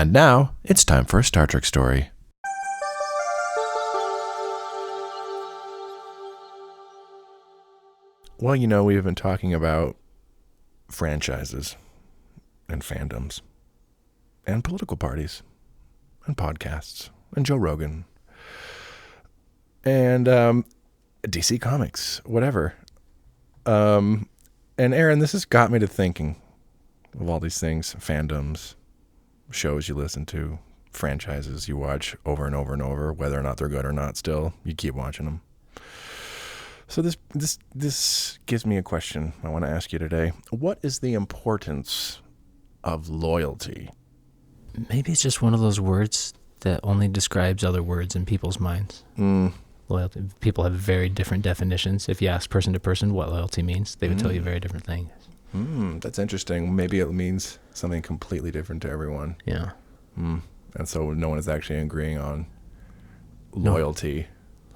And now, it's time for a Star Trek story. Well, you know, we've been talking about franchises and fandoms and political parties and podcasts and Joe Rogan and DC Comics, whatever. And Aaron, this has got me to thinking of all these things, fandoms, shows you listen to, franchises you watch over and over and over, whether or not they're good or not still, you keep watching them. So this gives me a question I want to ask you today. What is the importance of loyalty? Maybe it's just one of those words that only describes other words in people's minds. Loyalty. People have very different definitions. If you ask person to person what loyalty means, they would tell you very different things. That's interesting. Maybe it means something completely different to everyone. Yeah. And so no one is actually agreeing on loyalty. No.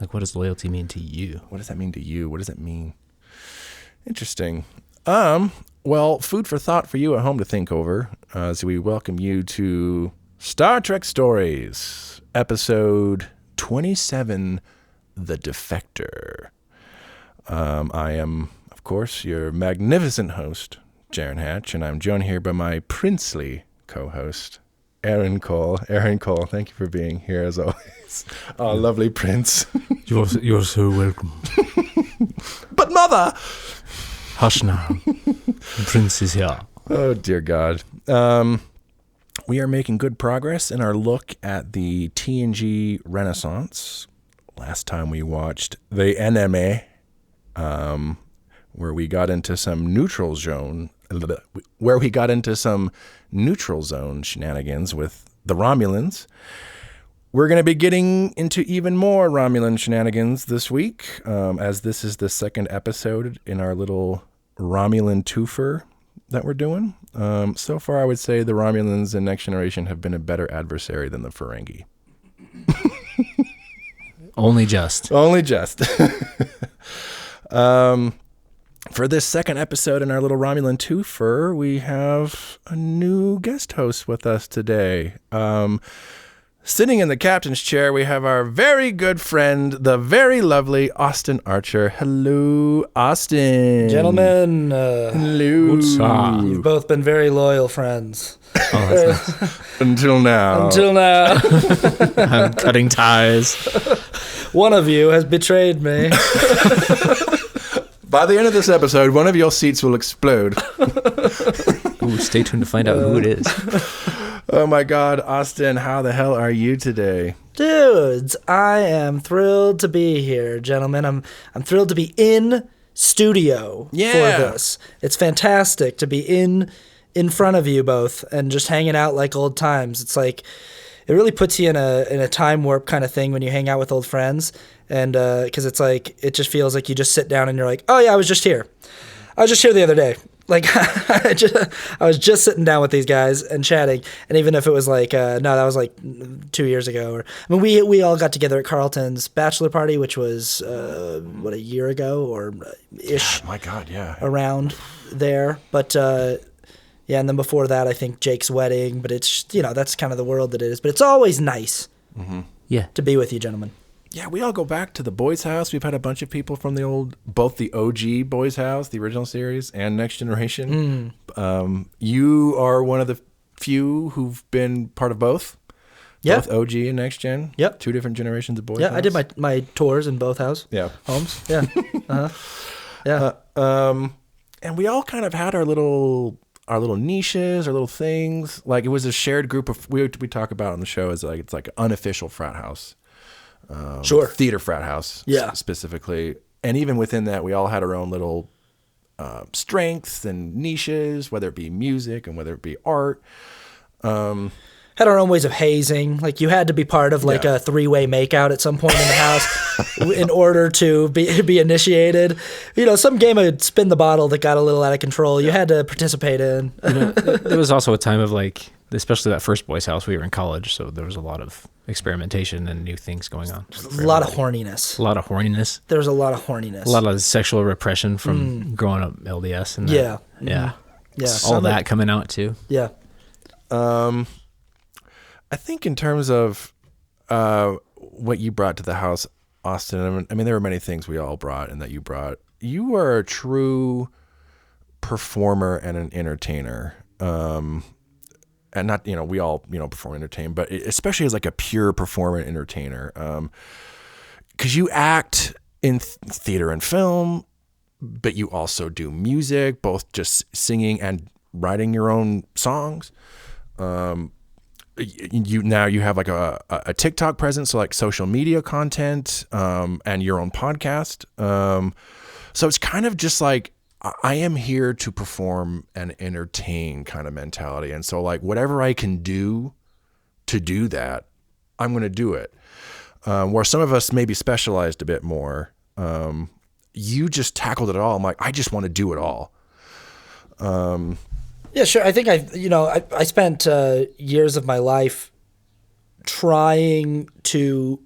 Like, what does loyalty mean to you? What does that mean to you? What does it mean? Interesting. Well, food for thought for you at home to think over as we welcome you to Star Trek Stories, episode 27, The Defector. I am, of course, your magnificent host, Jaron Hatch, and I'm joined here by my princely co-host, Aaron Cole. Aaron Cole, thank you for being here as always. Oh, lovely prince. You're so welcome. But mother! Hush now. The prince is here. Oh, dear God. We are making good progress in our look at the TNG Renaissance. Last time we watched The Enemy, where we got into some neutral zone shenanigans with the Romulans. We're going to be getting into even more Romulan shenanigans this week, as this is the second episode in our little Romulan twofer that we're doing. So far, I would say the Romulans in Next Generation have been a better adversary than the Ferengi. Only just. Only just. For this second episode in our little Romulan twofer, we have a new guest host with us today. Sitting in the captain's chair, we have our very good friend, the very lovely Austin Archer. Hello, Austin. Gentlemen. Hello. You've both been very loyal friends. Oh, that's nice. Until now. I'm cutting ties. One of you has betrayed me. By the end of this episode, one of your seats will explode. Ooh, stay tuned to find out who it is. Oh my God, Austin, how the hell are you today? Dudes, I am thrilled to be here, gentlemen. I'm thrilled to be in studio for this. It's fantastic to be in front of you both and just hanging out like old times. It's like it really puts you in a time warp kind of thing when you hang out with old friends, and because it's like it just feels like you just sit down and you're like, oh yeah, I was just here the other day. Like I was just sitting down with these guys and chatting, and even if it was like no, that was like 2 years ago. We all got together at Carlton's bachelor party, which was a year ago or ish. My God, yeah. Around there, but yeah, and then before that, I think Jake's wedding. But it's that's kind of the world that it is. But it's always nice, to be with you, gentlemen. Yeah, we all go back to the Boys House. We've had a bunch of people from both the OG Boys House, the original series, and Next Generation. You are one of the few who've been part of both. Yep. Both OG and Next Gen. Yep. 2 different generations of Boys House. Yeah, I did my tours in both homes. Yeah. Yeah. And we all kind of had our little niches, our little things. Like it was a shared group of we talk about on the show as like it's like an unofficial frat house. Sure. Theater frat house, specifically. And even within that, we all had our own little strengths and niches, whether it be music and whether it be art. Had our own ways of hazing. Like you had to be part of like a 3-way makeout at some point in the house in order to be initiated. Some game of spin the bottle that got a little out of control. You had to participate in. There was also a time of like, especially that first Boys House, we were in college, so there was a lot of experimentation and new things going on. A lot of horniness. There was a lot of horniness. A lot of sexual repression from growing up LDS and yeah. All that coming out too. Yeah. I think in terms of what you brought to the house, Austin, I mean, there were many things we all brought and that you brought. You are a true performer and an entertainer. And not, we all, perform and entertain, but especially as like a pure performer and entertainer. 'Cause you act in theater and film, but you also do music, both just singing and writing your own songs. You have like a TikTok presence, so like social media content, and your own podcast. So it's kind of just like, I am here to perform and entertain kind of mentality. And so like whatever I can do to do that, I'm going to do it. Where some of us maybe specialized a bit more, you just tackled it all. I'm like, I just want to do it all. Yeah, sure. I think I spent years of my life trying to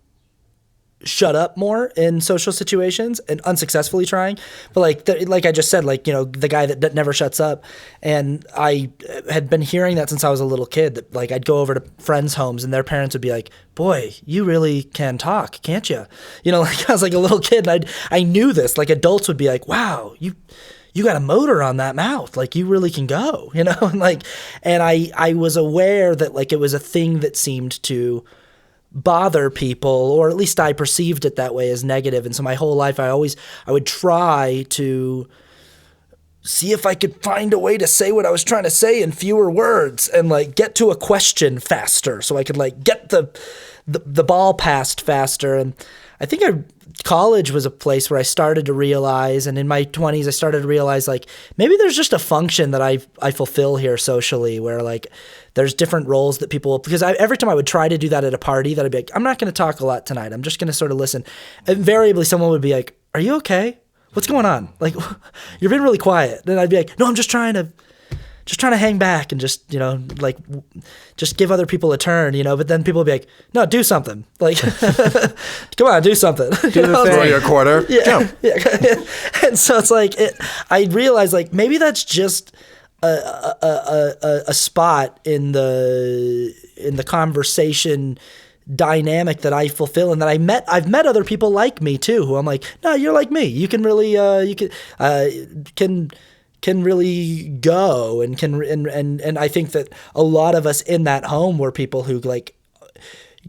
shut up more in social situations and unsuccessfully trying. But like I just said, the guy that never shuts up. And I had been hearing that since I was a little kid, that like I'd go over to friends' homes and their parents would be like, boy, you really can talk, can't you? Like I was like a little kid and I knew this. Like adults would be like, wow, you got a motor on that mouth. Like you really can go, and I was aware that like it was a thing that seemed to bother people, or at least I perceived it that way as negative. And so my whole life I would try to see if I could find a way to say what I was trying to say in fewer words and like get to a question faster so I could like get the ball passed faster. And I think college was a place where I started to realize, and in my 20s I started to realize like maybe there's just a function that I fulfill here socially, where like there's different roles that people, because every time I would try to do that at a party, that I'd be like, I'm not going to talk a lot tonight, I'm just going to sort of listen. Invariably someone would be like, are you okay? What's going on? Like you've been really quiet. Then I'd be like, no, I'm just trying to hang back and just, just give other people a turn, but then people would be like, no, do something. Like, come on, do something. Do the thing. Throw your quarter. Yeah. Jump. Yeah. And so it's like, I realized like, maybe that's just a spot in the conversation dynamic that I fulfill, and that I've met other people like me too, who I'm like, no, you're like me. You can really, can really go and I think that a lot of us in that home were people who like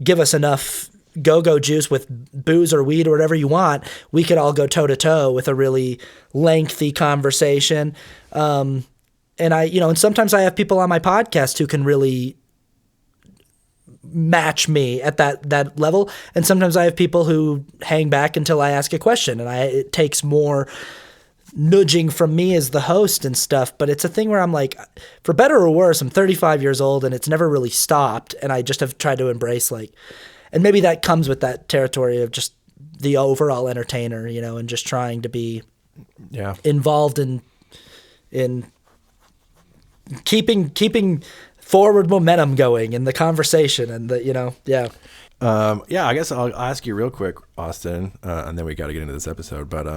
give us enough go-go juice with booze or weed or whatever you want. We could all go toe-to-toe with a really lengthy conversation. And and sometimes I have people on my podcast who can really match me at that level. And sometimes I have people who hang back until I ask a question, and it takes more nudging from me as the host and stuff. But it's a thing where I'm like, for better or worse, I'm 35 years old and it's never really stopped. And I just have tried to embrace like, and maybe that comes with that territory of just the overall entertainer, and just trying to be involved in keeping forward momentum going in the conversation and the, I guess I'll ask you real quick, Austin, and then we got to get into this episode, but,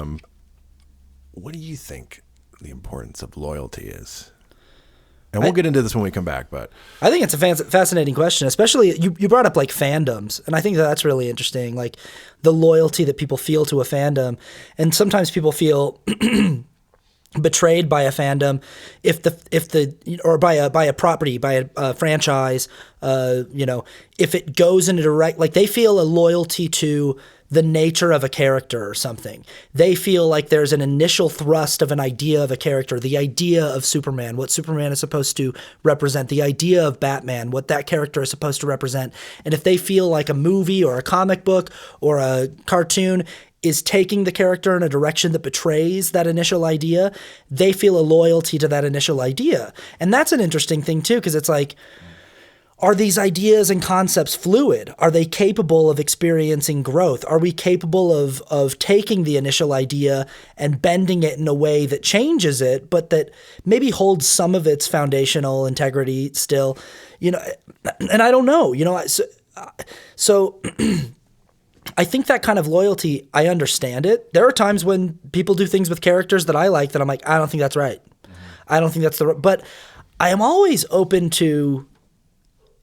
what do you think the importance of loyalty is? And we'll get into this when we come back, but I think it's a fascinating question, especially you brought up like fandoms. And I think that's really interesting. Like the loyalty that people feel to a fandom. And sometimes people feel betrayed by a fandom or by a property, by a franchise, if it goes in a direct, like they feel a loyalty to the nature of a character or something. They feel like there's an initial thrust of an idea of a character, the idea of Superman, what Superman is supposed to represent, the idea of Batman, what that character is supposed to represent. And if they feel like a movie or a comic book or a cartoon is taking the character in a direction that betrays that initial idea, they feel a loyalty to that initial idea. And that's an interesting thing too, because it's like, are these ideas and concepts fluid? Are they capable of experiencing growth? Are we capable of taking the initial idea and bending it in a way that changes it, but that maybe holds some of its foundational integrity still? And I don't know, so I think that kind of loyalty, I understand it. There are times when people do things with characters that I like that I'm like, I don't think that's right. I don't think that's but I am always open to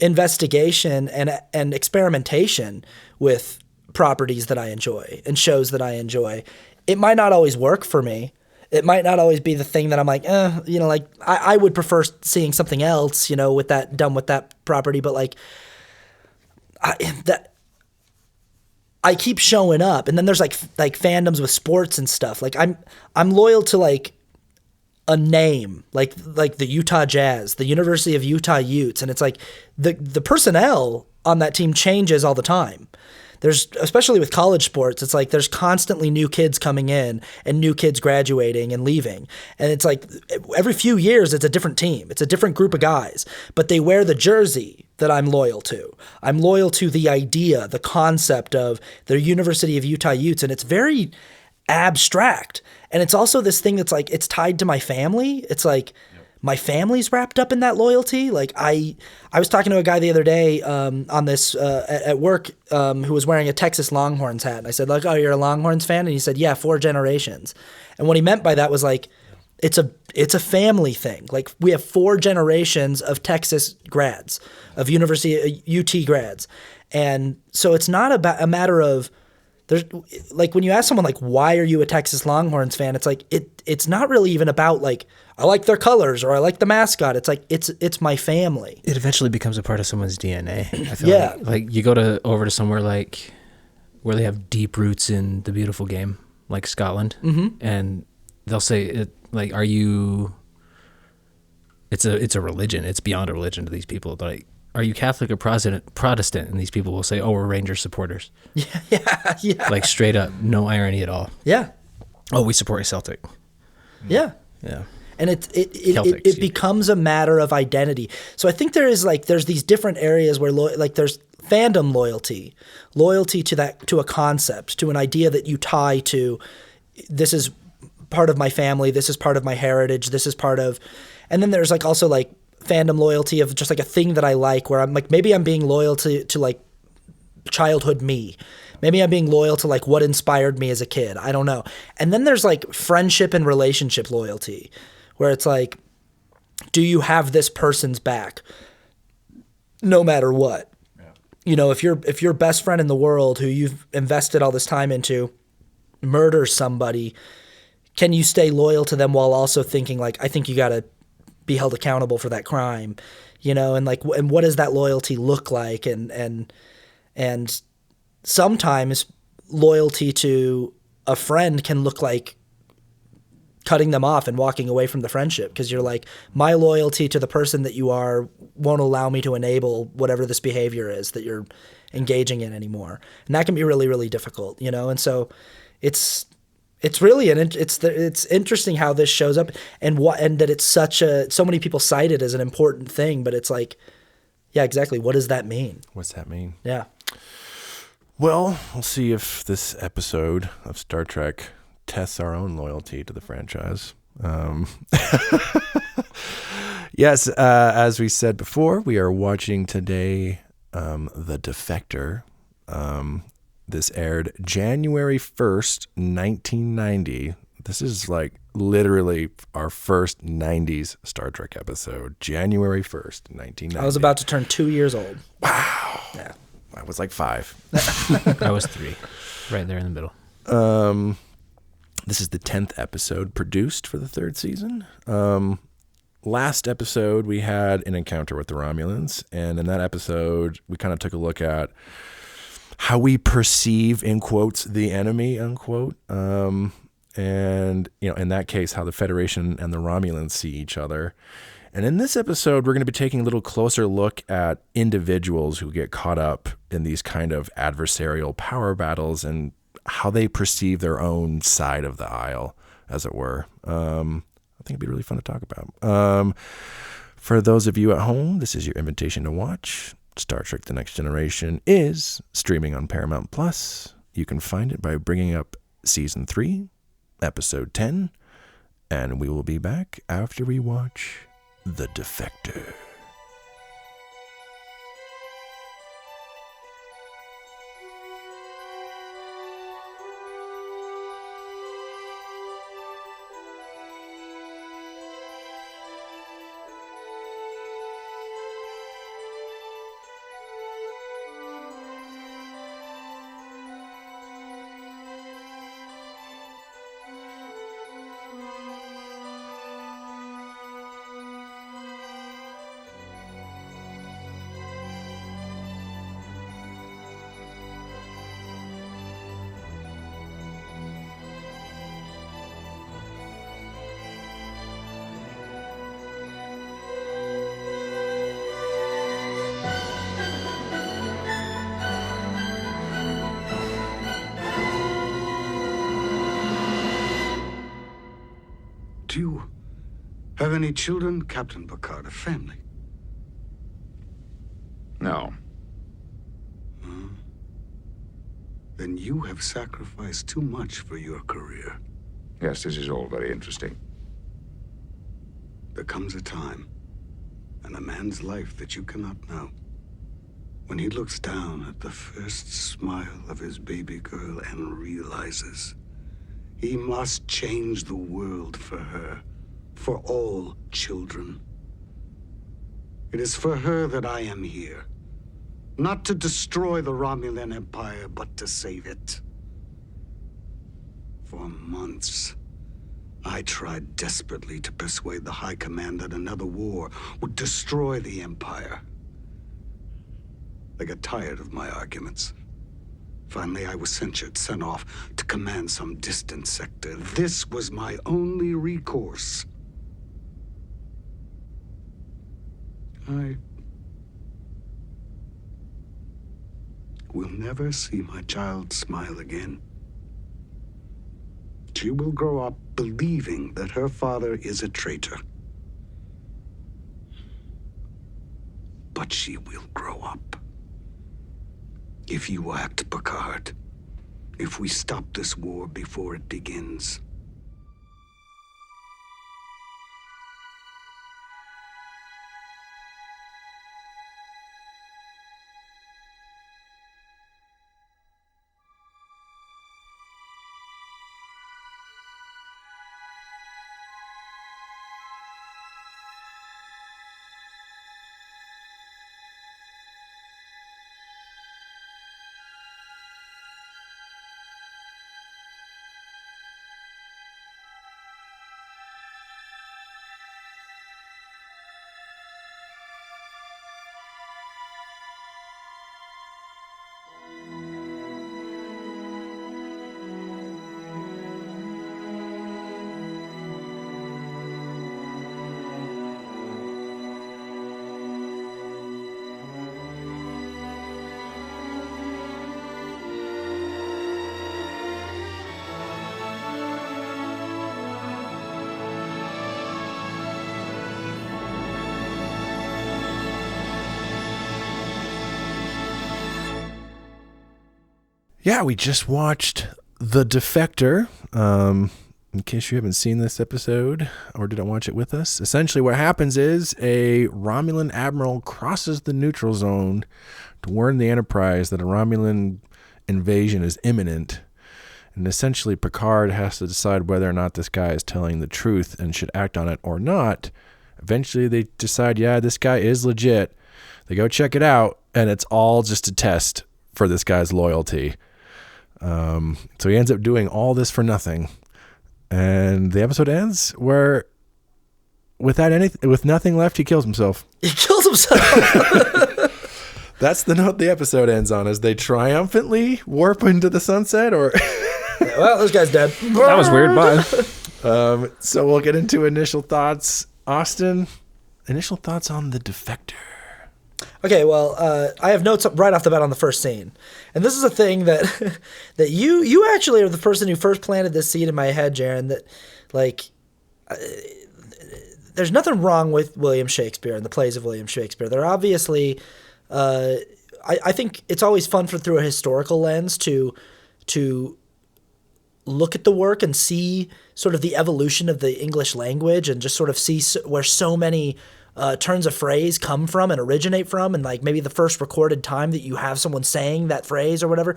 investigation and experimentation with properties that I enjoy and shows that I enjoy. It might not always work for me. It might not always be the thing that I'm like, like I would prefer seeing something else, with that property. But like I keep showing up, and then there's like fandoms with sports and stuff. Like I'm loyal to like a name, like the Utah Jazz, the University of Utah Utes, and it's like the personnel on that team changes all the time. There's, especially with college sports, it's like there's constantly new kids coming in and new kids graduating and leaving. And it's like every few years it's a different team. It's a different group of guys, but they wear the jersey that I'm loyal to. I'm loyal to the idea, the concept of the University of Utah Utes, and it's very abstract. And it's also this thing that's like, it's tied to my family. It's like, my family's wrapped up in that loyalty. Like I was talking to a guy the other day on this at work who was wearing a Texas Longhorns hat. And I said, like, oh, you're a Longhorns fan? And he said, yeah, 4 generations. And what he meant by that was like, it's a family thing. Like we have 4 generations of Texas grads, of University UT grads. And so it's not about a matter of, there's like when you ask someone like, why are you a Texas Longhorns fan? It's like it's not really even about like, I like their colors or I like the mascot. It's like it's my family. It eventually becomes a part of someone's DNA. I feel like you go over to somewhere like where they have deep roots in the beautiful game, like Scotland, and they'll say like, are you? It's a religion. It's beyond a religion to these people. Like, are you Catholic or Protestant? And these people will say, oh, we're Rangers supporters. Yeah. Like straight up, no irony at all. Yeah. Oh, we support Celtic. Yeah. Yeah. And it becomes a matter of identity. So I think there's these different areas where there's fandom loyalty to a concept, to an idea that you tie to. This is part of my family. This is part of my heritage. This is part of, and then there's like also like fandom loyalty of just like a thing that I like, where I'm like, maybe I'm being loyal to like childhood me. Maybe I'm being loyal to like what inspired me as a kid. I don't know. And then there's like friendship and relationship loyalty, where it's like, do you have this person's back no matter what? Yeah. If your best friend in the world who you've invested all this time into murders somebody, can you stay loyal to them while also thinking like, I think you got to be held accountable for that crime, and like, and what does that loyalty look like? And sometimes loyalty to a friend can look like cutting them off and walking away from the friendship, because you're like, my loyalty to the person that you are won't allow me to enable whatever this behavior is that you're engaging in anymore. And that can be really, really difficult, And so it's really it's interesting how this shows up, and that it's so many people cite it as an important thing, but it's like, yeah, exactly. What does that mean? What's that mean? Yeah. Well, we'll see if this episode of Star Trek tests our own loyalty to the franchise. Yes, as we said before, we are watching today The Defector. This aired January 1st, 1990. This is like literally our first 90s Star Trek episode. January 1st, 1990. I was about to turn 2 years old. Wow. Yeah. I was like 5. I was 3. Right there in the middle. This is the 10th episode produced for the 3rd season. Last episode, we had an encounter with the Romulans. And in that episode, we kind of took a look at how we perceive, in quotes, the enemy, unquote. And, in that case, how the Federation and the Romulans see each other. And in this episode, we're going to be taking a little closer look at individuals who get caught up in these kind of adversarial power battles and how they perceive their own side of the aisle, as it were. I think it'd be really fun to talk about. For those of you at home, this is your invitation to watch. Star Trek The Next Generation is streaming on Paramount+. You can find it by bringing up Season 3, Episode 10, and we will be back after we watch The Defector. Do you have any children, Captain Picard? A family? No. Then you have sacrificed too much for your career. Yes, this is all very interesting. There comes a time in a man's life that you cannot know, when he looks down at the first smile of his baby girl and realizes he must change the world for her, for all children. It is for her that I am here. Not to destroy the Romulan Empire, but to save it. For months, I tried desperately to persuade the High Command that another war would destroy the Empire. They got tired of my arguments. Finally, I was censured, sent off to command some distant sector. This was my only recourse. I will never see my child smile again. She will grow up believing that her father is a traitor. But she will grow up. If you act, Picard, if we stop this war before it begins. Yeah, we just watched The Defector. In case you haven't seen this episode or didn't watch it with us, essentially what happens is a Romulan admiral crosses the neutral zone to warn the Enterprise that a Romulan invasion is imminent. And essentially Picard has to decide whether or not this guy is telling the truth and should act on it or not. Eventually they decide, yeah, this guy is legit. They go check it out, and it's all just a test for this guy's loyalty. So he ends up doing all this for nothing, and the episode ends where, with nothing left, he kills himself. He kills himself. That's the note the episode ends on. As they triumphantly warp into the sunset, or well, this guy's dead. That was weird. Bye. So we'll get into initial thoughts. Austin, initial thoughts on The Defector. Okay, well, I have notes right off the bat on the first scene, and this is a thing that that you actually are the person who first planted this seed in my head, Jaron. That there's nothing wrong with William Shakespeare and the plays of William Shakespeare. They're obviously, I think it's always fun through a historical lens to look at the work and see sort of the evolution of the English language and just sort of see where so many turns of phrase come from and originate from, and like maybe the first recorded time that you have someone saying that phrase or whatever.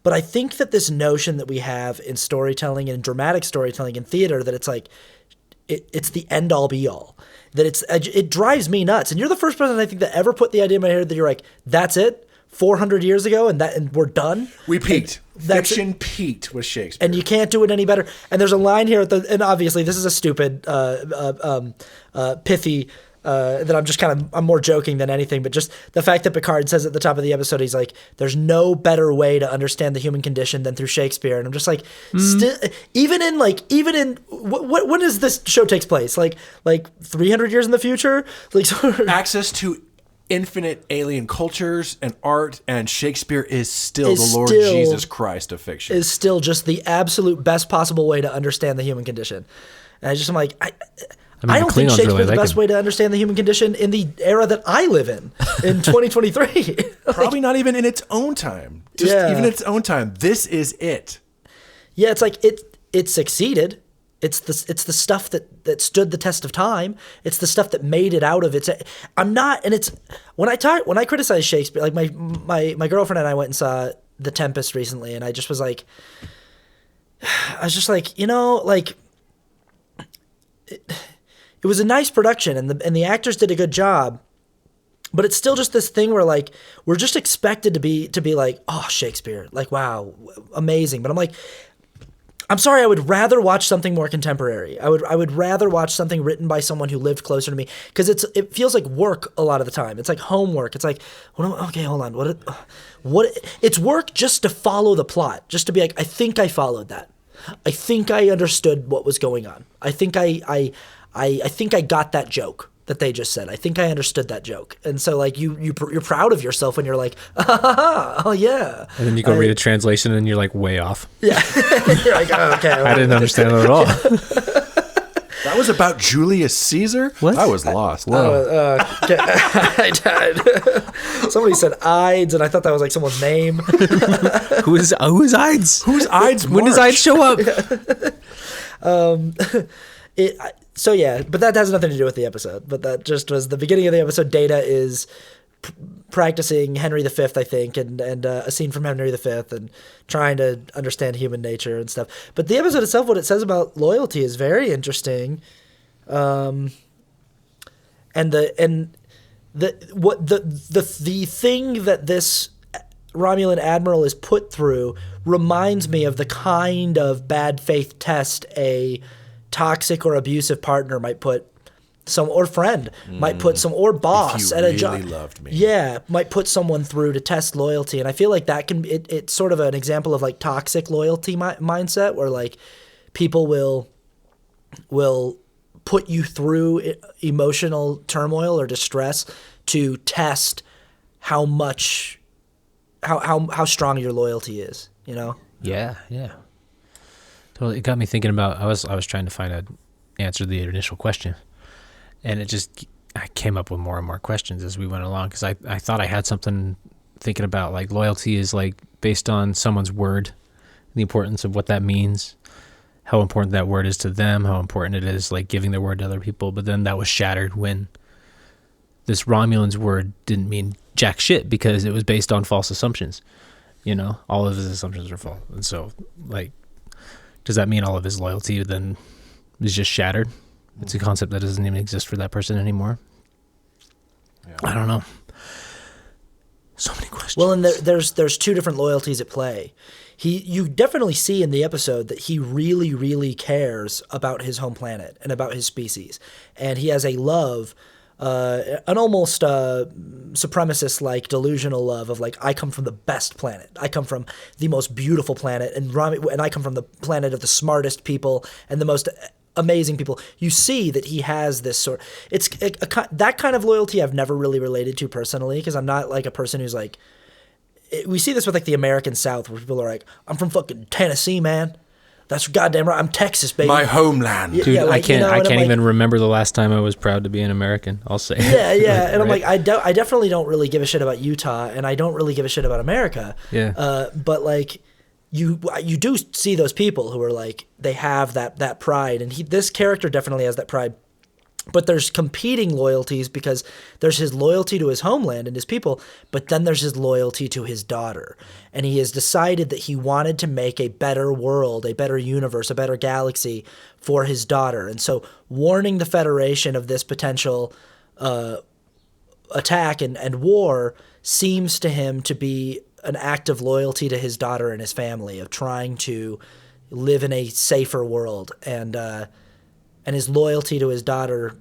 But I think that this notion that we have in storytelling and dramatic storytelling and theater, that it's like it's the end all be all, that it drives me nuts. And you're the first person I think that ever put the idea in my head that you're like, that's it, 400 years ago, and we're done. We peaked. Fiction peaked with Shakespeare, and you can't do it any better. And there's a line here and obviously this is a stupid pithy that I'm more joking than anything, but just the fact that Picard says at the top of the episode, he's like, there's no better way to understand the human condition than through Shakespeare. And I'm just like, even in when does this show takes place? Like 300 years in the future? Like access to infinite alien cultures and art, and Shakespeare is still the Lord Jesus Christ of fiction. Is still just the absolute best possible way to understand the human condition. And I'm like, I the don't think Klingons Shakespeare's really the like best him. way to understand the human condition in the era that I live in 2023. Probably not even in its own time. Just even in its own time. This is it. Yeah, it's like it succeeded. It's the stuff that stood the test of time. It's the stuff that made it out of its. I'm not, and it's when I criticize Shakespeare, like my girlfriend and I went and saw The Tempest recently, and I was just like, like it was a nice production, and the actors did a good job. But it's still just this thing where like we're just expected to be like, oh, Shakespeare, like wow, amazing. But I'm like, I'm sorry, I would rather watch something more contemporary. I would rather watch something written by someone who lived closer to me, because it feels like work a lot of the time. It's like homework. It's like, okay, hold on, what? It's work just to follow the plot, just to be like, I think I followed that. I think I understood what was going on. I think I think I got that joke that they just said. I think I understood that joke. And so like you're proud of yourself when you're like, oh yeah. And then you go read a translation and you're like way off. Yeah. You're like, oh, okay. I didn't understand that at all. That was about Julius Caesar? What? I was lost. I died. Somebody said Ides, and I thought that was like someone's name. Who is Ides? Who's Ides When does March? Ides show up? So yeah, but that has nothing to do with the episode. But that just was the beginning of the episode. Data is practicing Henry V, I think, and a scene from Henry V, and trying to understand human nature and stuff. But the episode itself, what it says about loyalty, is very interesting. And the thing that this Romulan admiral is put through reminds me of the kind of bad faith test a toxic or abusive partner might put or friend might put or boss If you at a job. really loved me. Yeah, might put someone through to test loyalty. And I feel like that it's sort of an example of like toxic loyalty mindset, where like people will put you through emotional turmoil or distress to test how strong your loyalty is, you know? Yeah. Totally. It got me thinking about, I was trying to find an answer to the initial question, and I came up with more and more questions as we went along, because I thought I had something thinking about like loyalty is like based on someone's word, the importance of what that means, how important that word is to them, how important it is like giving their word to other people. But then that was shattered when this Romulan's word didn't mean jack shit, because it was based on false assumptions. You know, all of his assumptions are false. And so like, does that mean all of his loyalty then is just shattered? It's a concept that doesn't even exist for that person anymore. Yeah. I don't know. So many questions. Well, and there's two different loyalties at play. You definitely see in the episode that he really, really cares about his home planet and about his species. And he has a love, an almost supremacist-like delusional love of like, I come from the best planet. I come from the most beautiful planet, and I come from the planet of the smartest people and the most amazing people. You see that he has this sort. It's that kind of loyalty I've never really related to personally, because I'm not like a person who's like. We see this with like the American South, where people are like, "I'm from fucking Tennessee, man. That's goddamn right. I'm Texas, baby. My homeland." Dude, yeah, like, I can't like, even remember the last time I was proud to be an American. I'll say. Yeah. And I'm like, I definitely don't really give a shit about Utah, and I don't really give a shit about America. Yeah. But like, you do see those people who are like, they have that pride, and this character definitely has that pride. But there's competing loyalties, because there's his loyalty to his homeland and his people, but then there's his loyalty to his daughter. And he has decided that he wanted to make a better world, a better universe, a better galaxy for his daughter. And so warning the Federation of this potential attack and war seems to him to be an act of loyalty to his daughter and his family, of trying to live in a safer world. And his loyalty to his daughter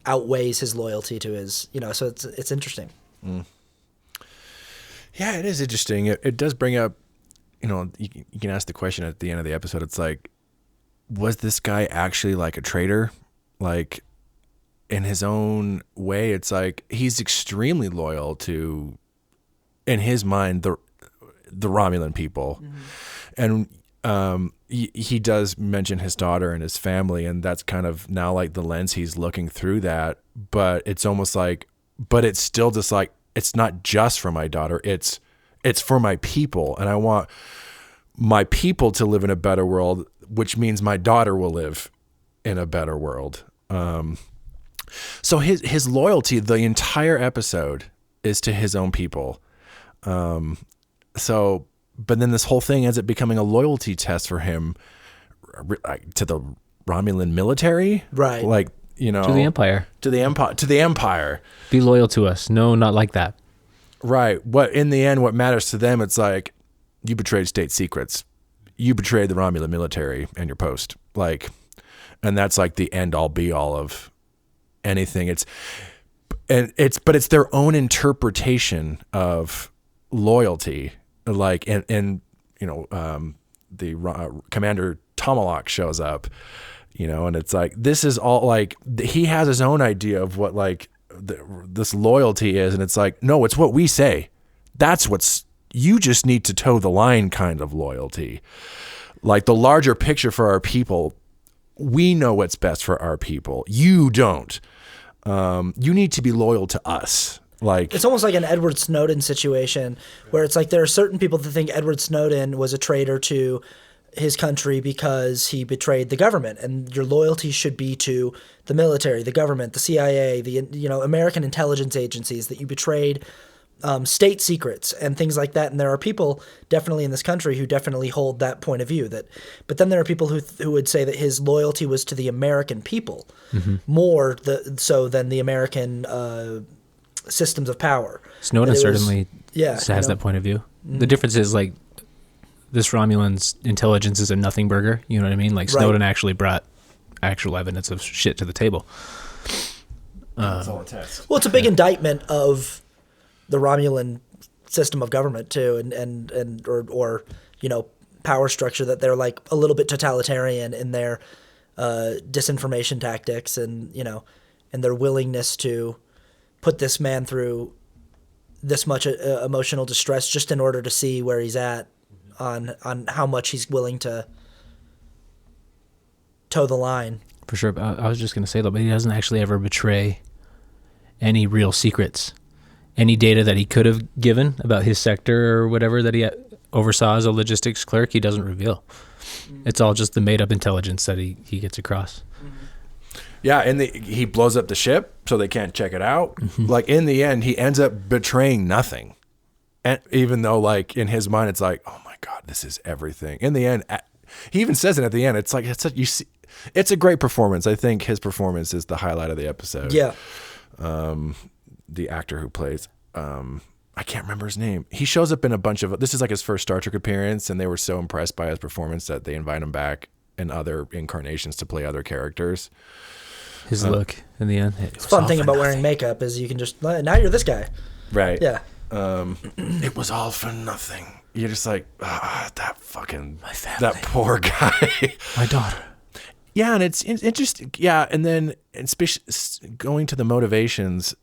outweighs his loyalty to his, so it's interesting. Yeah, it is interesting. It does bring up, you can ask the question at the end of the episode. It's like, was this guy actually like a traitor? Like, in his own way, it's like he's extremely loyal to, in his mind, the Romulan people. Mm-hmm. And he does mention his daughter and his family, and that's kind of now like the lens he's looking through that. But it's almost like, but it's still just like, it's not just for my daughter. It's for my people. And I want my people to live in a better world, which means my daughter will live in a better world. So his loyalty, the entire episode, is to his own people. But then this whole thing ends up becoming a loyalty test for him to the Romulan military, right? Like, you know, to the Empire, to the Empire. Be loyal to us. No, not like that. Right. What in the end, what matters to them, it's like, you betrayed state secrets, you betrayed the Romulan military and your post, like, and that's like the end all be all of anything. It's their own interpretation of loyalty. Like, and you know, the Commander Tomalak shows up, you know, and it's like, this is all like, he has his own idea of what like this loyalty is. And it's like, no, it's what we say. That's you just need to toe the line kind of loyalty. Like the larger picture for our people, we know what's best for our people. You don't. You need to be loyal to us. Like, it's almost like an Edward Snowden situation where it's like there are certain people that think Edward Snowden was a traitor to his country because he betrayed the government, and your loyalty should be to the military, the government, the CIA, the American intelligence agencies, that you betrayed state secrets and things like that. And there are people definitely in this country who definitely hold that point of view. But then there are people who would say that his loyalty was to the American people more so than the American systems of power. Snowden certainly has that point of view. Mm-hmm. The difference is like this Romulan's intelligence is a nothing burger. You know what I mean? Like Snowden actually brought actual evidence of shit to the table. That's all it takes. Well, it's a big indictment of the Romulan system of government too, or power structure, that they're like a little bit totalitarian in their disinformation tactics, and their willingness to put this man through this much emotional distress just in order to see where he's at on how much he's willing to toe the line. For sure. I was just going to say, though, but he doesn't actually ever betray any real secrets. Any data that he could have given about his sector or whatever that he oversaw as a logistics clerk, he doesn't reveal. Mm-hmm. It's all just the made-up intelligence that he gets across. Mm-hmm. Yeah, and he blows up the ship so they can't check it out. Mm-hmm. Like, in the end, he ends up betraying nothing. And even though, like, in his mind, it's like, oh my God, this is everything. In the end, he even says it at the end. It's like, it's a great performance. I think his performance is the highlight of the episode. Yeah. The actor who plays, I can't remember his name. He shows up in a bunch of, this is like his first Star Trek appearance, and they were so impressed by his performance that they invite him back in other incarnations to play other characters. His look in the end. It's fun thing about wearing makeup is you can just, now you're this guy. Right. Yeah. It was all for nothing. You're just like, that fucking, my family, that poor guy. My daughter. Yeah, and it's interesting. Yeah, and then going to the motivations,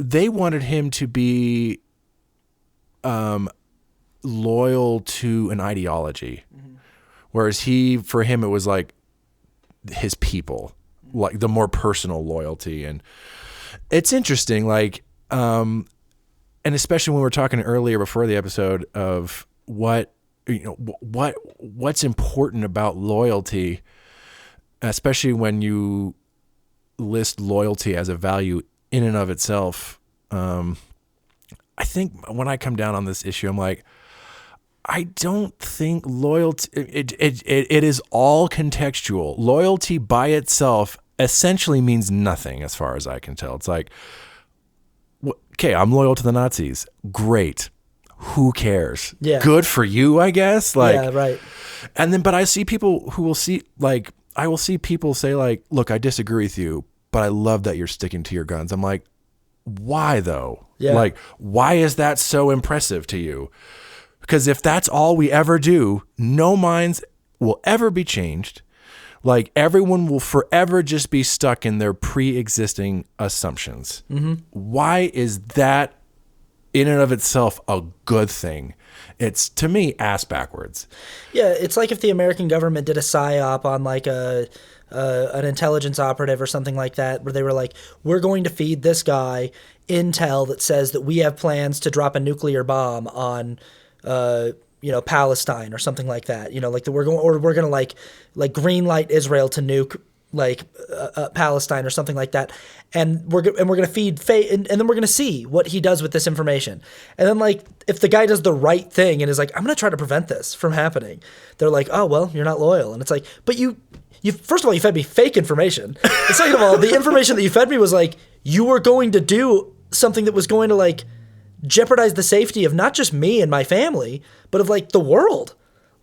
they wanted him to be loyal to an ideology, whereas for him, it was like his people, like the more personal loyalty. And it's interesting, like, and especially when we were talking earlier before the episode of what's important about loyalty, especially when you list loyalty as a value in and of itself. I think when I come down on this issue, I'm like, I don't think loyalty, it is all contextual. Loyalty by itself essentially means nothing as far as I can tell. It's like, okay, I'm loyal to the Nazis. Great. Who cares? Yeah. Good for you, I guess. Like, yeah, right. And then, but I see people who will see, like, I will see people say, like, look, I disagree with you, but I love that you're sticking to your guns. I'm like, why though? Yeah. Like, why is that so impressive to you? Because if that's all we ever do, no minds will ever be changed. Like, everyone will forever just be stuck in their pre-existing assumptions. Mm-hmm. Why is that in and of itself a good thing. It's, to me, ass backwards. Yeah, it's like if the American government did a psyop on like an intelligence operative or something like that, where they were like, we're going to feed this guy intel that says that we have plans to drop a nuclear bomb on Palestine or something like that. We're going to like green light Israel to nuke Palestine or something like that, and we're going to feed and then we're going to see what he does with this information. And then like if the guy does the right thing and is like, I'm going to try to prevent this from happening, they're like, oh well, you're not loyal. And it's like, but you first of all, you fed me fake information. And second of all, the information that you fed me was like you were going to do something that was going to like jeopardize the safety of not just me and my family, but of like the world.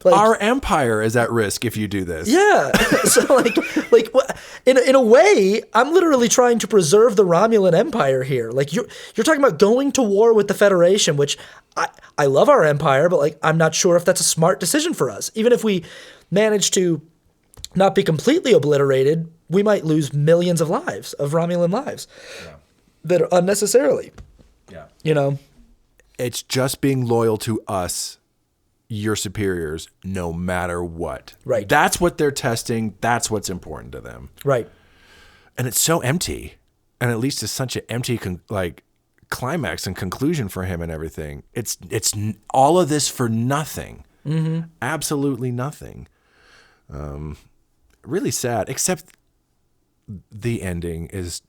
Like, our empire is at risk if you do this. Yeah. So in a way, I'm literally trying to preserve the Romulan Empire here. Like you're talking about going to war with the Federation, which I love our empire, but like I'm not sure if that's a smart decision for us. Even if we manage to not be completely obliterated, we might lose millions of lives, of Romulan lives, that are unnecessarily. Yeah. It's just being loyal to us, your superiors, no matter what. Right. That's what they're testing. That's what's important to them. Right. And it's so empty. And at least it's such an empty climax and conclusion for him and everything. It's all of this for nothing. Mm-hmm. Absolutely nothing. Really sad, except the ending is...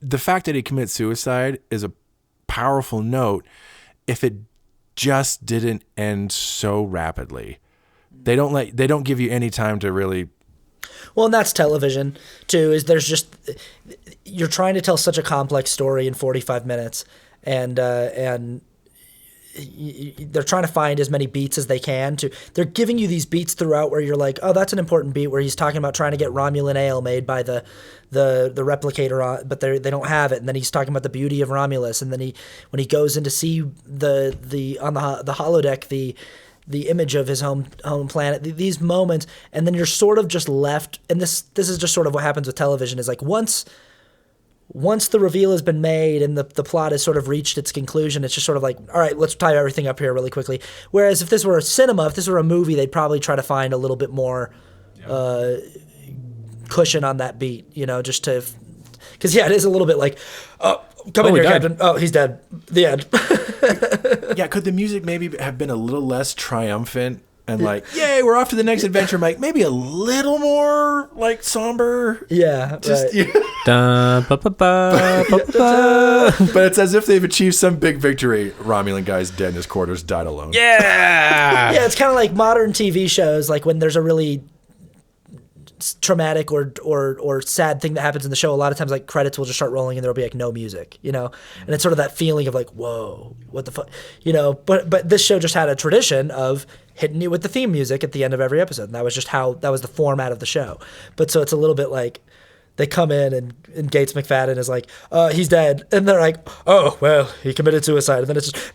the fact that he commits suicide is a powerful note if it just didn't end so rapidly. They don't give you any time to really... Well, and that's television too, is you're trying to tell such a complex story in 45 minutes and they're trying to find as many beats as they can they're giving you these beats throughout where you're like, oh, that's an important beat, where he's talking about trying to get Romulan ale made by the replicator, but they don't have it. And then he's talking about the beauty of Romulus. And then when he goes in to see the holodeck, the image of his home planet, these moments, and then you're sort of just left. And this is just sort of what happens with television, is like once the reveal has been made and the plot has sort of reached its conclusion, it's just sort of like, all right, let's tie everything up here really quickly. Whereas if this were a cinema, if this were a movie, they'd probably try to find a little bit more cushion on that beat, just to... Because, it is a little bit like, oh, come in here, Captain. Oh, he's dead. The end. Yeah, could the music maybe have been a little less triumphant and like, yay, we're off to the next adventure, Mike? Maybe a little more like somber. Yeah, just right. But it's as if they've achieved some big victory. Romulan guy's dead in his quarters, died alone. Yeah. Yeah, it's kind of like modern TV shows, like when there's a really traumatic or sad thing that happens in the show, a lot of times like credits will just start rolling and there'll be like no music, and it's sort of that feeling of like, whoa, what the fuck, but this show just had a tradition of hitting you with the theme music at the end of every episode, and that was the format of the show. But so it's a little bit like they come in and Gates McFadden is like, he's dead, and they're like, oh well, he committed suicide, and then it's just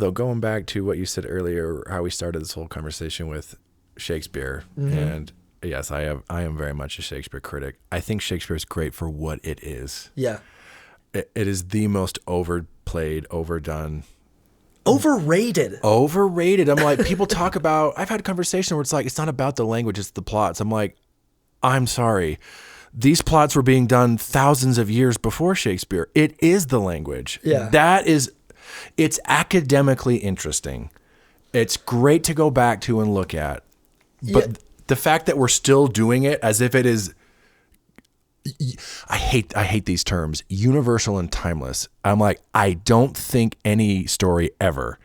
though, going back to what you said earlier, how we started this whole conversation with Shakespeare, and yes, I am very much a Shakespeare critic. I think Shakespeare is great for what it is. Yeah. It is the most overplayed, overdone. Overrated. I'm like, people talk about, I've had a conversation where it's like, it's not about the language, it's the plots. I'm like, I'm sorry. These plots were being done thousands of years before Shakespeare. It is the language. Yeah. It's academically interesting. It's great to go back to and look at. But the fact that we're still doing it as if it is, I hate these terms, universal and timeless. I'm like, I don't think any story ever,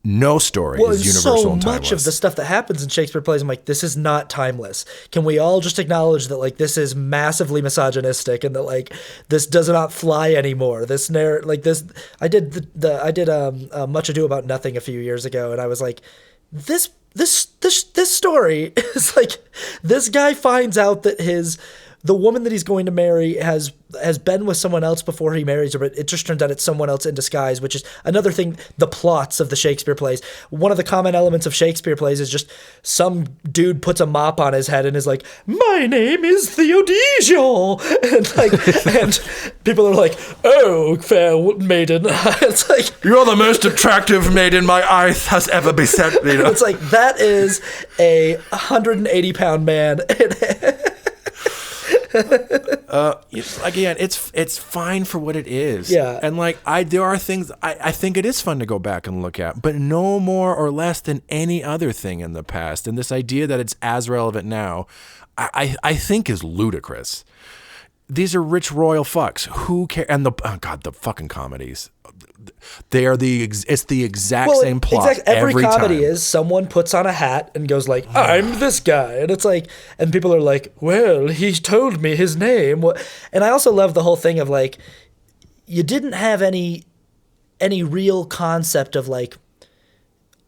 no story is universal and timeless. So much of the stuff that happens in Shakespeare plays, I'm like, this is not timeless. Can we all just acknowledge that like this is massively misogynistic and that like this does not fly anymore? This I did Much Ado About Nothing a few years ago, and I was like, this story is like, this guy finds out that his the woman that he's going to marry has been with someone else before he marries her, but it just turns out it's someone else in disguise, which is another thing, the plots of the Shakespeare plays. One of the common elements of Shakespeare plays is just some dude puts a mop on his head and is like, my name is Theodosia. And people are like, oh, fair maiden. It's like, you're the most attractive maiden my eye has ever beset. You know? It's like, that is a 180-pound man. Again, it's fine for what it is. Yeah. And there are things I think it is fun to go back and look at, but no more or less than any other thing in the past. And this idea that it's as relevant now, I think is ludicrous. These are rich royal fucks. Who care? And the fucking comedies. They are it's the exact same plot. Every comedy time. is someone puts on a hat and goes like, I'm this guy. And it's like, and people are like, well, he told me his name. And I also love the whole thing of like, you didn't have any real concept of like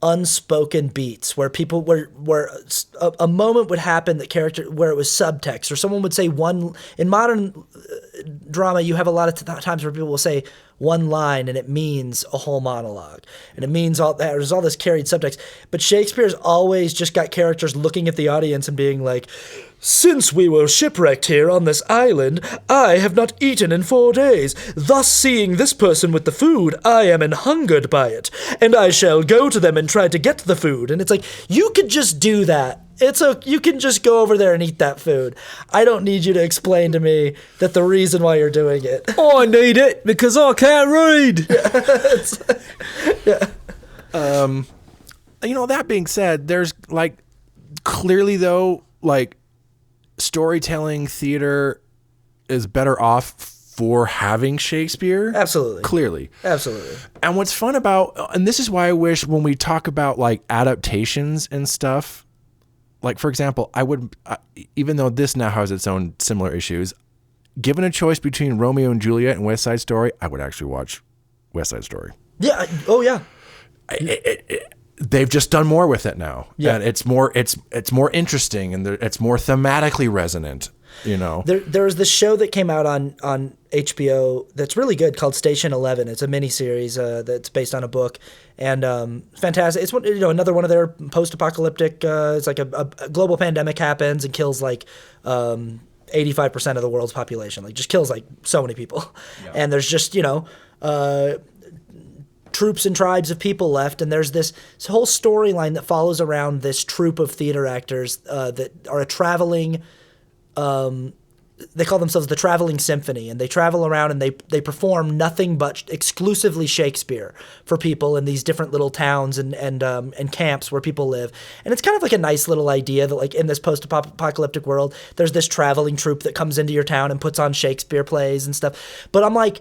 unspoken beats where people where a moment would happen where it was subtext, or someone would say in modern drama you have a lot of times where people will say one line and it means a whole monologue, and it means all that, there's all this carried subtext. But Shakespeare's always just got characters looking at the audience and being like, since we were shipwrecked here on this island, I have not eaten in 4 days. Thus, seeing this person with the food, I am hungered by it, and I shall go to them and try to get the food. And it's like, you could just do that. You can just go over there and eat that food. I don't need you to explain to me that the reason why you're doing it. I need it because I can't read. Yeah. That being said, there's clearly though, storytelling theater is better off for having Shakespeare. Absolutely. Clearly. Absolutely. And what's fun about, and this is why I wish when we talk about adaptations and stuff, for example, I would, even though this now has its own similar issues, given a choice between Romeo and Juliet and West Side Story, I would actually watch West Side Story. Yeah. Oh yeah. They've just done more with it now. Yeah. And it's more interesting, and it's more thematically resonant, There was this show that came out on HBO that's really good called Station 11. It's a miniseries that's based on a book, and fantastic. It's another one of their post-apocalyptic. It's like a global pandemic happens and kills 85% of the world's population. Just kills so many people, and there's just troops and tribes of people left, and there's this whole storyline that follows around this troupe of theater actors that are a traveling. They call themselves the Traveling Symphony, and they travel around and they perform nothing but exclusively Shakespeare for people in these different little towns and camps where people live. And it's kind of a nice little idea that in this post-apocalyptic world, there's this traveling troupe that comes into your town and puts on Shakespeare plays and stuff. But I'm like,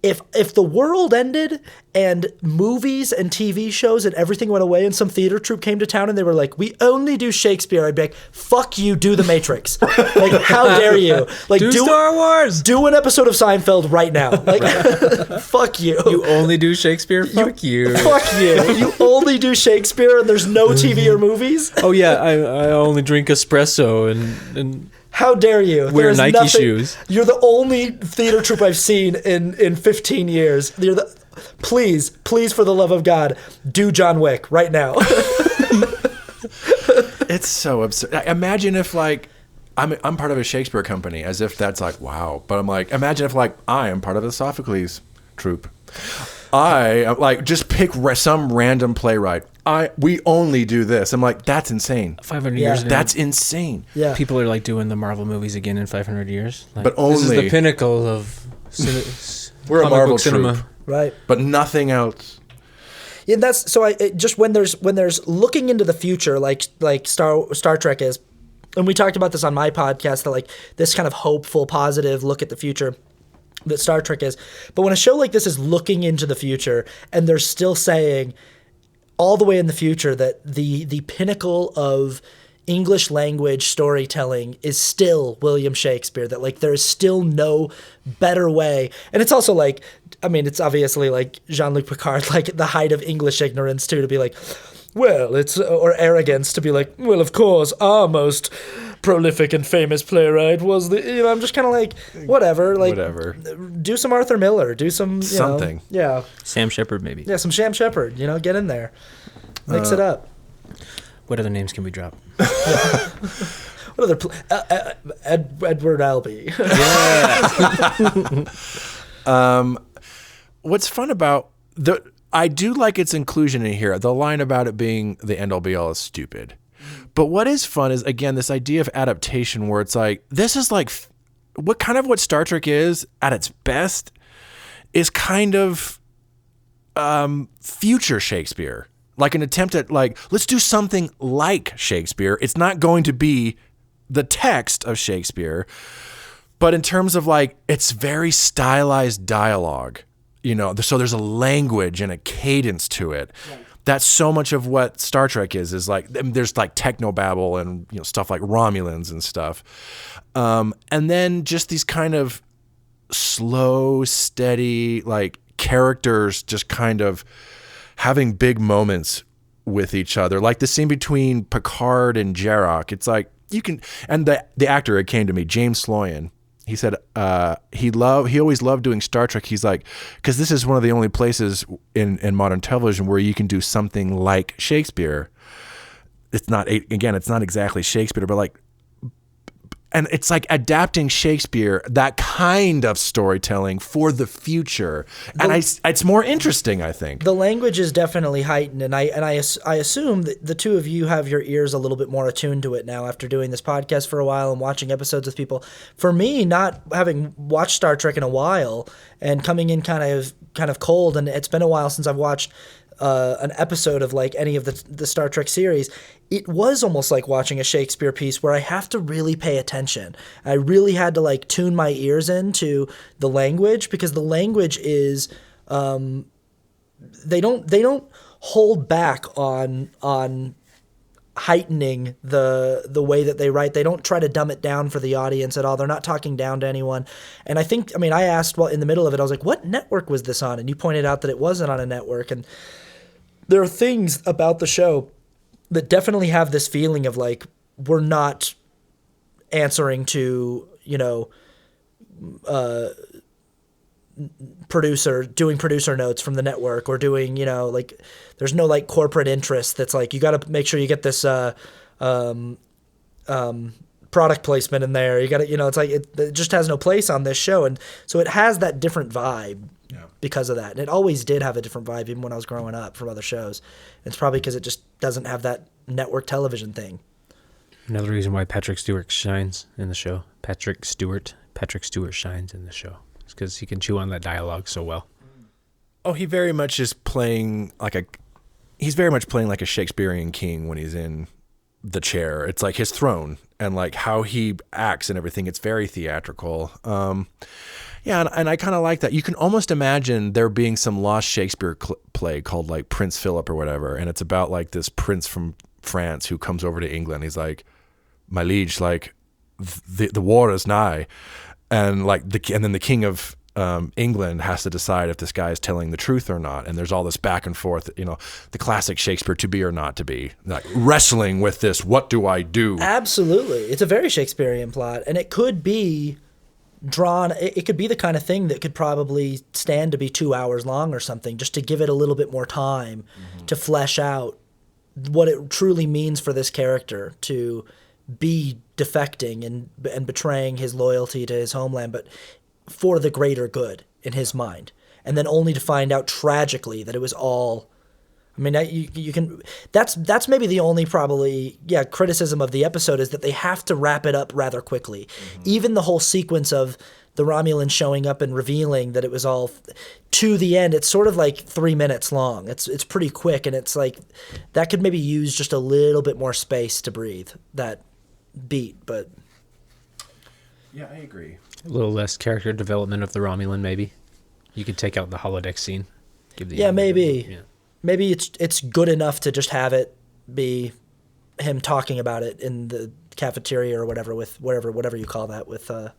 if the world ended and movies and TV shows and everything went away and some theater troupe came to town and they were like, we only do Shakespeare, I'd be like, fuck you, do The Matrix. How dare you? Do Star Wars. Do an episode of Seinfeld right now. Fuck you. You only do Shakespeare? Fuck you. Fuck you. You only do Shakespeare and there's no TV or movies? Oh yeah, I only drink espresso and how dare you? Wear Nike shoes. You're the only theater troupe I've seen in 15 years. Please, for the love of God, do John Wick right now. It's so absurd. Imagine if I'm part of a Shakespeare company, as if that's wow. But I'm imagine if I am part of the Sophocles troupe. I just pick some random playwright. We only do this. I'm that's insane. 500 years ago. That's insane. Yeah. People are doing the Marvel movies again in 500 years. But only. This is the pinnacle of We're a Marvel cinema. troupe. Right. But nothing else. Yeah, that's so. Just when there's looking into the future, like Star Trek is, and we talked about this on my podcast, that this kind of hopeful, positive look at the future that Star Trek is. But when a show like this is looking into the future and they're still saying all the way in the future that the pinnacle of English language storytelling is still William Shakespeare, that there is still no better way. And it's also it's obviously Jean-Luc Picard, the height of English ignorance too, to be well, it's, or arrogance to be well, of course, our most prolific and famous playwright was the, you know, I'm just kind of like, whatever, like, do some Arthur Miller, do some, something. Yeah. Sam Shepard, maybe. Yeah, some Sam Shepard, you know, get in there. Mix it up. What other names can we drop? What other, Edward Albee. Yeah. What's fun about I do like its inclusion in here. The line about it being the end all be all is stupid. But what is fun is, again, this idea of adaptation where it's like, this is like what Star Trek is at its best is kind of future Shakespeare. Like an attempt at like, let's do something like Shakespeare. It's not going to be the text of Shakespeare, but in terms of like, it's very stylized dialogue. You know, so there's a language and a cadence to it. Right. That's so much of what Star Trek is like, there's like technobabble and, you know, stuff like Romulans and stuff. And then just these kind of slow, steady, like characters just kind of having big moments with each other. Like the scene between Picard and Jaron. It's like, you can, and the actor, it came to me, James Sloyan. He said he always loved doing Star Trek. He's like, because this is one of the only places in modern television where you can do something like Shakespeare. It's not exactly Shakespeare, but like, and it's like adapting Shakespeare, that kind of storytelling for the future. And it's more interesting, I think. The language is definitely heightened, and I assume that the two of you have your ears a little bit more attuned to it now after doing this podcast for a while and watching episodes with people. For me, not having watched Star Trek in a while and coming in kind of cold, and it's been a while since I've watched an episode of like any of the Star Trek series, it was almost like watching a Shakespeare piece where I have to really pay attention. I really had to like tune my ears into the language, because the language is they don't hold back on heightening the way that they write. They don't try to dumb it down for the audience at all. They're not talking down to anyone. And I asked, well, in the middle of it, I was like, what network was this on? And you pointed out that it wasn't on a network. And there are things about the show that definitely have this feeling of like, we're not answering to, you know, producer notes from the network, or doing, you know, like, there's no like corporate interest that's like, you got to make sure you get this product placement in there. You got to, you know, it's like it just has no place on this show. And so it has that different vibe because of that. And it always did have a different vibe even when I was growing up from other shows. It's probably because it just doesn't have that network television thing. Another reason why Patrick Stewart shines in the show. Patrick Stewart shines in the show. It's because he can chew on that dialogue so well. Oh, he very much is playing he's very much playing like a Shakespearean king when he's in the chair. It's like his throne, and like how he acts and everything. It's very theatrical. Yeah, and I kind of like that. You can almost imagine there being some lost Shakespeare play called like Prince Philip or whatever, and it's about like this prince from France who comes over to England. He's like, my liege, like the war is nigh, and like and then the king of England has to decide if this guy is telling the truth or not. And there's all this back and forth, you know, the classic Shakespeare, to be or not to be, like wrestling with this. What do I do? Absolutely. It's a very Shakespearean plot, and it could be drawn. It could be the kind of thing that could probably stand to be 2 hours long or something, just to give it a little bit more time to flesh out what it truly means for this character to be defecting and betraying his loyalty to his homeland, but for the greater good in his mind. And then only to find out tragically that it was all, I mean, you can, that's maybe the only probably, criticism of the episode is that they have to wrap it up rather quickly. Even the whole sequence of the Romulans showing up and revealing that it was all to the end, it's sort of like 3 minutes long. It's pretty quick, and it's like, that could maybe use just a little bit more space to breathe, that beat, but. Yeah, I agree. A little less character development of the Romulan, maybe. You could take out the holodeck scene. Maybe. Yeah. Maybe it's good enough to just have it be him talking about it in the cafeteria or whatever, with whatever you call that, with Data.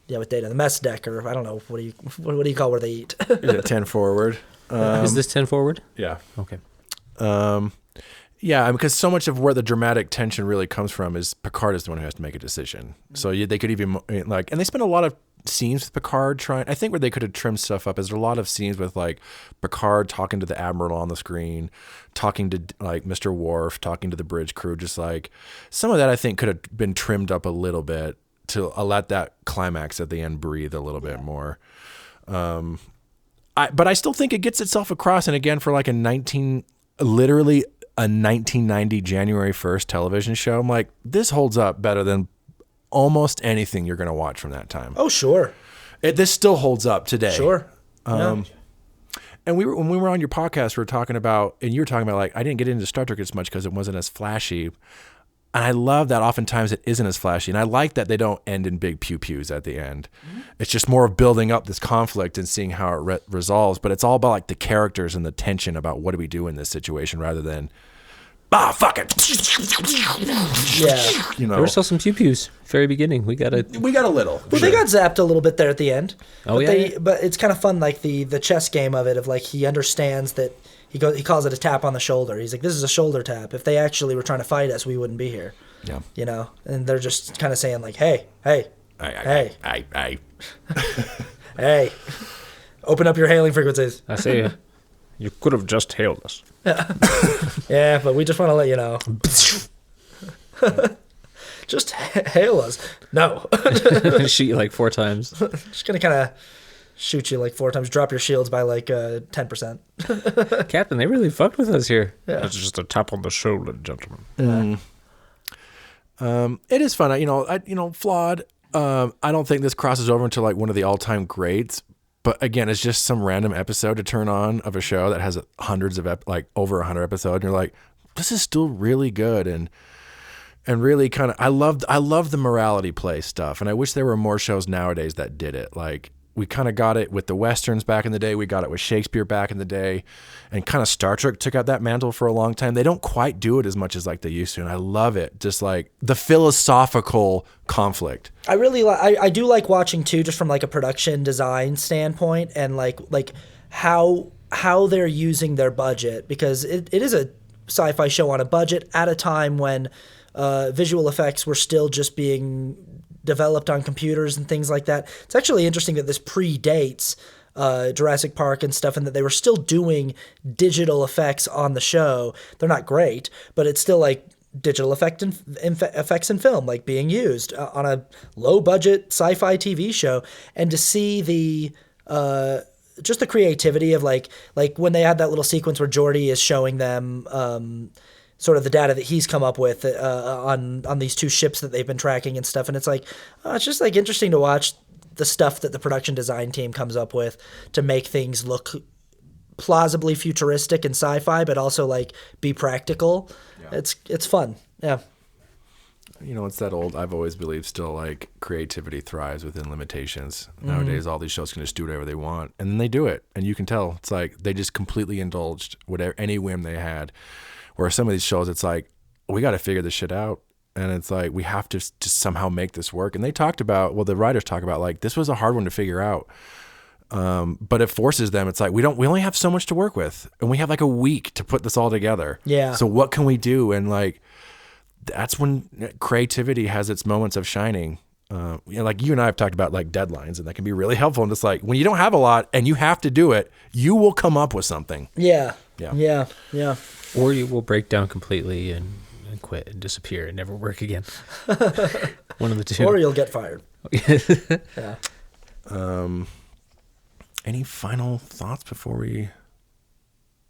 Yeah, with Data, the mess deck, or I don't know, what do you call where they eat? Is it 10 forward? Is this 10 forward? Yeah. Okay. Yeah, because so much of where the dramatic tension really comes from is Picard is the one who has to make a decision. So they could even like, and they spend a lot of scenes with Picard trying. I think where they could have trimmed stuff up is there a lot of scenes with like Picard talking to the Admiral on the screen, talking to like Mr. Worf, talking to the bridge crew. Just like some of that, I think could have been trimmed up a little bit to let that climax at the end breathe a little bit more. But I still think it gets itself across. And again, for like literally a 1990 January 1st television show, I'm like, this holds up better than almost anything you're going to watch from that time. Oh, sure. This still holds up today. Sure. And when we were on your podcast, we were talking about, and you were talking about like, I didn't get into Star Trek as much because it wasn't as flashy. And I love that oftentimes it isn't as flashy. And I like that they don't end in big pew-pews at the end. Mm-hmm. It's just more of building up this conflict and seeing how it resolves. But it's all about like the characters and the tension about what do we do in this situation rather than, fuck it. Yeah. There were still some pew-pews. Very beginning. We got a little. Well, they got zapped a little bit there at the end. Oh, But it's kind of fun, like the chess game of it, of like he understands that he calls it a tap on the shoulder. He's like, this is a shoulder tap. If they actually were trying to fight us, we wouldn't be here. Yeah. You know, and they're just kind of saying like, hey, hey, open up your hailing frequencies. I say, you could have just hailed us. Yeah, but we just want to let you know. Just hail us. No. Shoot you like 4 times. Just going to kind of shoot you like 4 times. Drop your shields by like 10%. Captain, they really fucked with us here. Yeah. It's just a tap on the shoulder, gentlemen. It is fun. Flawed. I don't think this crosses over into like one of the all-time greats. But again, it's just some random episode to turn on of a show that has hundreds of over 100 episodes, and you're like, this is still really good, and really kind of I love the morality play stuff, and I wish there were more shows nowadays that did it. Like we kind of got it with the Westerns back in the day, we got it with Shakespeare back in the day, and kind of Star Trek took out that mantle for a long time. They don't quite do it as much as like they used to, and I love it. Just like the philosophical conflict. I do like watching too, just from like a production design standpoint, and like how they're using their budget, because it is a sci-fi show on a budget at a time when visual effects were still just being developed on computers and things like that. It's actually interesting that this predates Jurassic Park and stuff, and that they were still doing digital effects on the show. They're not great, but it's still like digital effects in film, like being used on a low budget sci-fi TV show. And to see the just the creativity of like when they had that little sequence where Geordi is showing them sort of the data that he's come up with on these 2 ships that they've been tracking and stuff. And it's like, it's just like interesting to watch the stuff that the production design team comes up with to make things look plausibly futuristic and sci-fi, but also like be practical. Yeah. It's fun. Yeah. It's that old, I've always believed still, like creativity thrives within limitations. Nowadays, all these shows can just do whatever they want, and then they do it. And you can tell it's like they just completely indulged any whim they had. Where some of these shows, it's like, we got to figure this shit out. And it's like, we have to just somehow make this work. And they talked about, the writers talk about, like, this was a hard one to figure out. But it forces them. It's like, we only have so much to work with. And we have like a week to put this all together. Yeah. So what can we do? And like, that's when creativity has its moments of shining. Like you and I have talked about like deadlines, and that can be really helpful. And just like, when you don't have a lot and you have to do it, you will come up with something. Yeah. Yeah. Or you will break down completely and quit and disappear and never work again. One of the two. Or you'll get fired. Yeah. Any final thoughts before we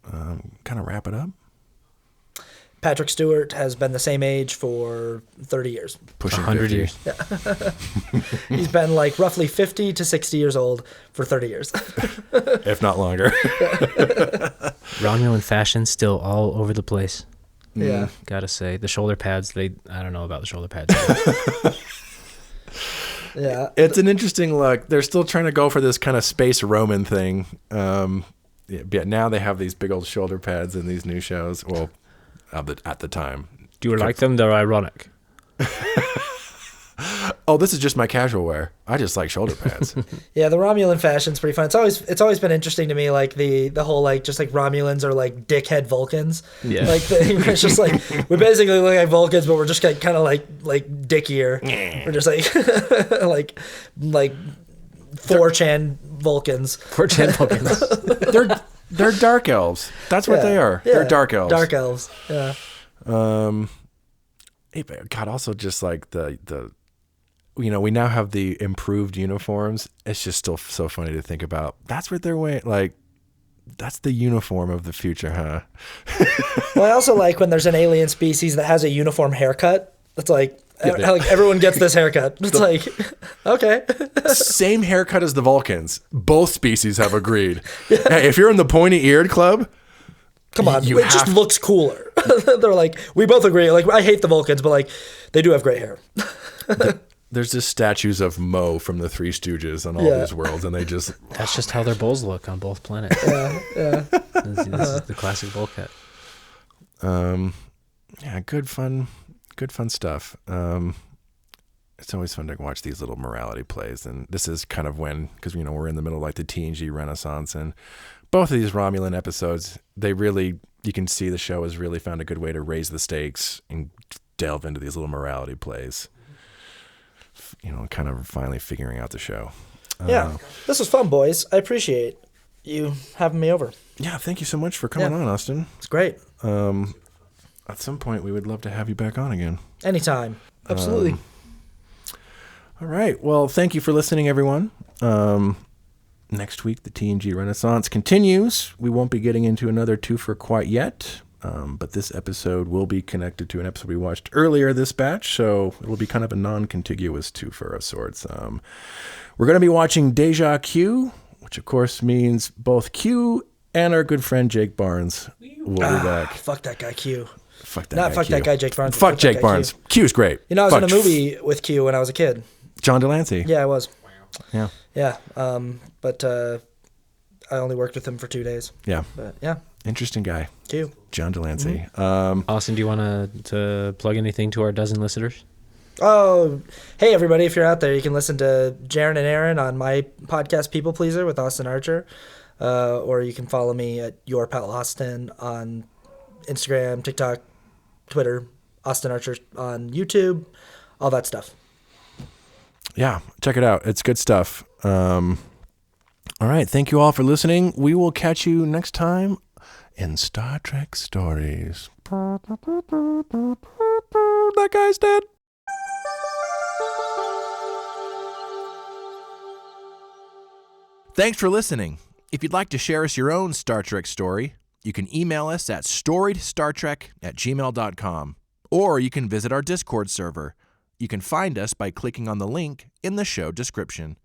kind of wrap it up? Patrick Stewart has been the same age for 30 years. Pushing 100 50. years. Yeah. He's been like roughly 50 to 60 years old for 30 years. If not longer. Romulan fashion still all over the place. Yeah. Gotta say. The shoulder pads, I don't know about the shoulder pads. Yeah. It's an interesting look. They're still trying to go for this kind of space Roman thing. But now they have these big old shoulder pads in these new shows. Well, at the time. Do you like them? They're ironic. Oh, this is just my casual wear. I just like shoulder pads. Yeah, the Romulan fashion's pretty fun. It's always been interesting to me, like the whole like just like Romulans are like dickhead Vulcans. Yeah. Like it's just like we basically look like Vulcans, but we're just kind of like dickier. We're just like like 4chan Vulcans. 4chan Vulcans. They're dark elves. That's what they are. Yeah. They're dark elves. Dark elves. Yeah. God, also just like the we now have the improved uniforms. It's just still so funny to think about. That's what they're wearing. Like, that's the uniform of the future, huh? Well, I also like when there's an alien species that has a uniform haircut. It's like, like everyone gets this haircut. It's like, okay. Same haircut as the Vulcans. Both species have agreed. Hey, if you're in the pointy-eared club, come on, it just looks cooler. They're like, we both agree. Like, I hate the Vulcans, but like, they do have gray hair. There's just statues of Mo from the Three Stooges on all these worlds, and they just... That's just how their bowls look on both planets. Yeah. This is the classic bowl cut. Yeah, good fun stuff. It's always fun to watch these little morality plays, and this is kind of when, because we're in the middle of like the TNG Renaissance, and both of these Romulan episodes, you can see the show has really found a good way to raise the stakes and delve into these little morality plays. Kind of finally figuring out the show. Yeah, this was fun, boys. I appreciate you having me over. Yeah, thank you so much for coming on, Austin. It's great. At some point, we would love to have you back on again. Anytime. Absolutely. All right. Well, thank you for listening, everyone. Next week, the TNG Renaissance continues. We won't be getting into another twofer quite yet, but this episode will be connected to an episode we watched earlier this batch, so it'll be kind of a non-contiguous twofer of sorts. We're going to be watching Deja Q, which of course means both Q and our good friend Jake Barnes will be back. Fuck that guy, Q. Fuck that Not guy, fuck Q. that guy, Jake Barnes. Fuck Jake Barnes. Q. Q's great. I was in a movie with Q when I was a kid. John Delancey. Yeah, I was. Yeah. Yeah. But I only worked with him for 2 days. Yeah. But yeah. Interesting guy. Q. John Delancey. Austin, do you want to plug anything to our dozen listeners? Oh, hey, everybody. If you're out there, you can listen to Jaron and Aaron on my podcast, People Pleaser, with Austin Archer. Or you can follow me at Your Pal Austin on Instagram, TikTok, Twitter, Austin Archer on YouTube, all that stuff. Yeah, check it out. It's good stuff. All right. Thank you all for listening. We will catch you next time in Star Trek Stories. That guy's dead. Thanks for listening. If you'd like to share us your own Star Trek story, you can email us at storiedstartrek@gmail.com, or you can visit our Discord server. You can find us by clicking on the link in the show description.